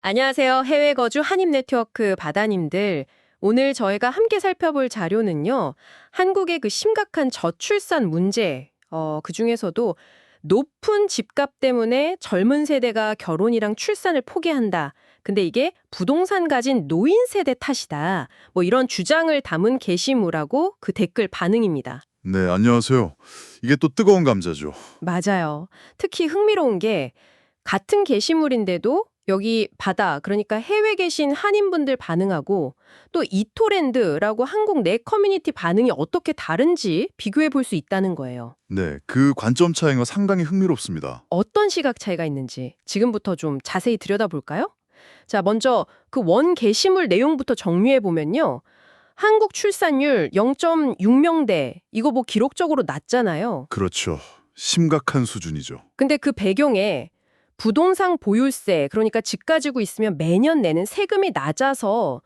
안녕하세요. 해외 거주 한인 네트워크 바다님들. 오늘 저희가 함께 살펴볼 자료는요. 한국의 그 심각한 저출산 문제, 그중에서도 높은 집값 때문에 젊은 세대가 결혼이랑 출산을 포기한다. 근데 이게 부동산 가진 노인 세대 탓이다. 뭐 이런 주장을 담은 게시물하고 그 댓글 반응입니다. 네, 안녕하세요. 이게 또 뜨거운 감자죠. 맞아요. 특히 흥미로운 게 같은 게시물인데도 여기 바다, 그러니까 해외 계신 한인분들 반응하고 또 이토랜드라고 한국 내 커뮤니티 반응이 어떻게 다른지 비교해 볼 수 있다는 거예요. 네, 그 관점 차이가 상당히 흥미롭습니다. 어떤 시각 차이가 있는지 지금부터 좀 자세히 들여다볼까요? 자, 먼저 그 원 게시물 내용부터 정리해 보면요. 한국 출산율 0.6명대, 이거 뭐 기록적으로 낮잖아요. 그렇죠. 심각한 수준이죠. 근데 그 배경에 부동산 보유세, 그러니까 집 가지고 있으면 매년 내는 세금이 낮아서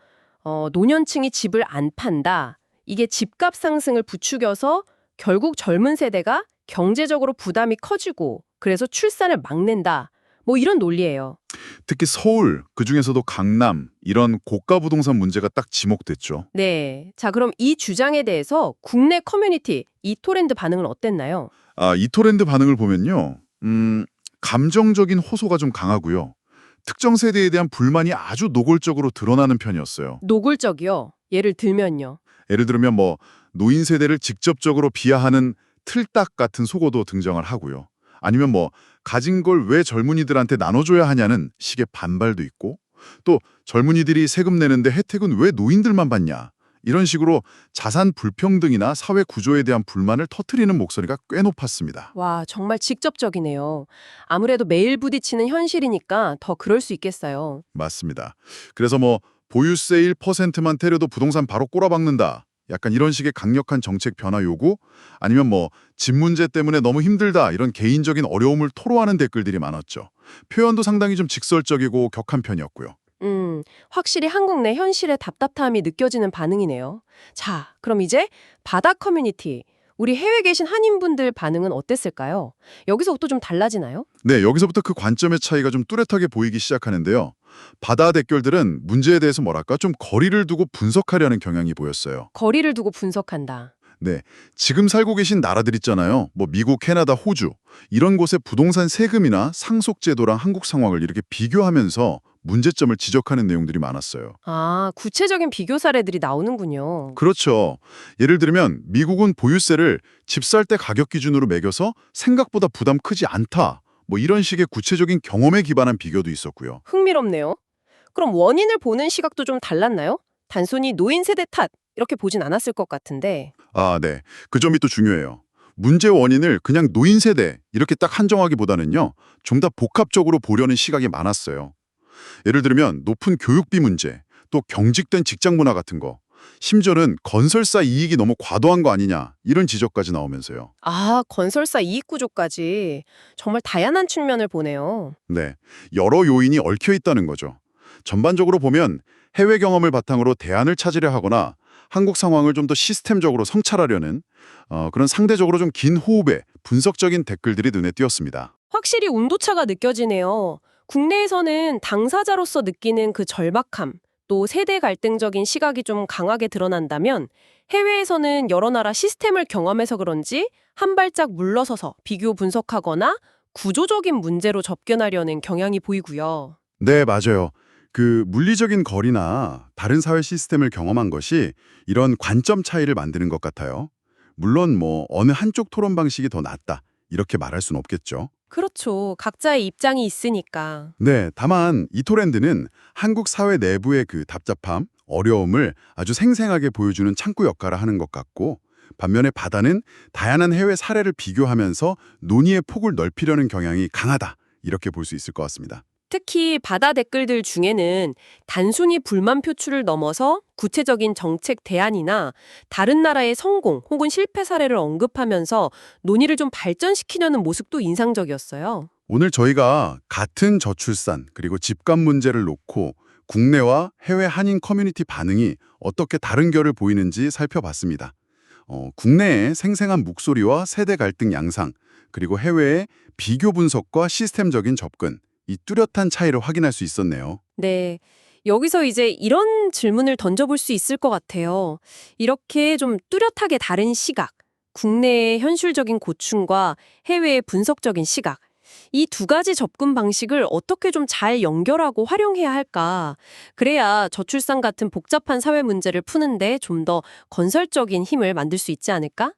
노년층이 집을 안 판다. 이게 집값 상승을 부추겨서 결국 젊은 세대가 경제적으로 부담이 커지고 그래서 출산을 막는다. 뭐 이런 논리예요. 특히 서울, 그중에서도 강남, 이런 고가 부동산 문제가 딱 지목됐죠. 네. 자, 그럼 이 주장에 대해서 국내 커뮤니티, 이토랜드 반응은 어땠나요? 이토랜드 반응을 보면요. 감정적인 호소가 좀 강하고요. 특정 세대에 대한 불만이 아주 노골적으로 드러나는 편이었어요. 노골적이요. 예를 들면요. 예를 들면 노인 세대를 직접적으로 비하하는 틀딱 같은 속어도 등장을 하고요. 아니면 가진 걸 왜 젊은이들한테 나눠줘야 하냐는 식의 반발도 있고, 또 젊은이들이 세금 내는데 혜택은 왜 노인들만 받냐, 이런 식으로 자산 불평등이나 사회 구조에 대한 불만을 터뜨리는 목소리가 꽤 높았습니다. 와, 정말 직접적이네요. 아무래도 매일 부딪히는 현실이니까 더 그럴 수 있겠어요. 맞습니다. 그래서 보유세 1%만 때려도 부동산 바로 꼬라박는다, 약간 이런 식의 강력한 정책 변화 요구, 아니면 집 문제 때문에 너무 힘들다, 이런 개인적인 어려움을 토로하는 댓글들이 많았죠. 표현도 상당히 좀 직설적이고 격한 편이었고요. 확실히 한국 내 현실의 답답함이 느껴지는 반응이네요. 자, 그럼 이제 바다 커뮤니티, 우리 해외 계신 한인분들 반응은 어땠을까요? 여기서부터 좀 달라지나요? 네, 여기서부터 그 관점의 차이가 좀 뚜렷하게 보이기 시작하는데요. 바다 댓글들은 문제에 대해서 좀 거리를 두고 분석하려는 경향이 보였어요. 거리를 두고 분석한다. 네, 지금 살고 계신 나라들 있잖아요. 미국, 캐나다, 호주, 이런 곳의 부동산 세금이나 상속제도랑 한국 상황을 이렇게 비교하면서 문제점을 지적하는 내용들이 많았어요. 아, 구체적인 비교 사례들이 나오는군요. 그렇죠. 예를 들면 미국은 보유세를 집 살 때 가격 기준으로 매겨서 생각보다 부담 크지 않다, 이런 식의 구체적인 경험에 기반한 비교도 있었고요. 흥미롭네요. 그럼 원인을 보는 시각도 좀 달랐나요? 단순히 노인 세대 탓, 이렇게 보진 않았을 것 같은데. 네. 그 점이 또 중요해요. 문제 원인을 그냥 노인 세대 이렇게 딱 한정하기보다는요, 좀 더 복합적으로 보려는 시각이 많았어요. 예를 들면 높은 교육비 문제, 또 경직된 직장 문화 같은 거, 심지어는 건설사 이익이 너무 과도한 거 아니냐, 이런 지적까지 나오면서요. 아, 건설사 이익 구조까지 정말 다양한 측면을 보네요. 네, 여러 요인이 얽혀 있다는 거죠. 전반적으로 보면 해외 경험을 바탕으로 대안을 찾으려 하거나 한국 상황을 좀 더 시스템적으로 성찰하려는 그런 상대적으로 좀 긴 호흡의 분석적인 댓글들이 눈에 띄었습니다. 확실히 온도차가 느껴지네요. 국내에서는 당사자로서 느끼는 그 절박함, 또 세대 갈등적인 시각이 좀 강하게 드러난다면 해외에서는 여러 나라 시스템을 경험해서 그런지 한 발짝 물러서서 비교 분석하거나 구조적인 문제로 접근하려는 경향이 보이고요. 네, 맞아요. 그 물리적인 거리나 다른 사회 시스템을 경험한 것이 이런 관점 차이를 만드는 것 같아요. 물론 어느 한쪽 토론 방식이 더 낫다, 이렇게 말할 수는 없겠죠. 그렇죠. 각자의 입장이 있으니까. 네, 다만 이 토렌드는 한국 사회 내부의 그 답답함, 어려움을 아주 생생하게 보여주는 창구 역할을 하는 것 같고, 반면에 바다는 다양한 해외 사례를 비교하면서 논의의 폭을 넓히려는 경향이 강하다, 이렇게 볼 수 있을 것 같습니다. 특히 바다 댓글들 중에는 단순히 불만 표출을 넘어서 구체적인 정책 대안이나 다른 나라의 성공 혹은 실패 사례를 언급하면서 논의를 좀 발전시키려는 모습도 인상적이었어요. 오늘 저희가 같은 저출산 그리고 집값 문제를 놓고 국내와 해외 한인 커뮤니티 반응이 어떻게 다른 결을 보이는지 살펴봤습니다. 국내의 생생한 목소리와 세대 갈등 양상, 그리고 해외의 비교 분석과 시스템적인 접근, 이 뚜렷한 차이를 확인할 수 있었네요. 네. 여기서 이제 이런 질문을 던져볼 수 있을 것 같아요. 이렇게 좀 뚜렷하게 다른 시각, 국내의 현실적인 고충과 해외의 분석적인 시각, 이 두 가지 접근 방식을 어떻게 좀 잘 연결하고 활용해야 할까? 그래야 저출산 같은 복잡한 사회 문제를 푸는데 좀 더 건설적인 힘을 만들 수 있지 않을까?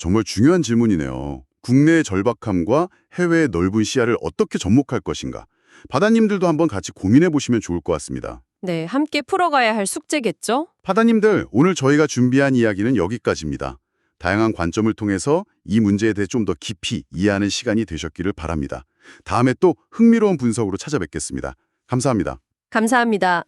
정말 중요한 질문이네요. 국내의 절박함과 해외의 넓은 시야를 어떻게 접목할 것인가. 바다님들도 한번 같이 고민해 보시면 좋을 것 같습니다. 네, 함께 풀어가야 할 숙제겠죠? 바다님들, 오늘 저희가 준비한 이야기는 여기까지입니다. 다양한 관점을 통해서 이 문제에 대해 좀 더 깊이 이해하는 시간이 되셨기를 바랍니다. 다음에 또 흥미로운 분석으로 찾아뵙겠습니다. 감사합니다. 감사합니다.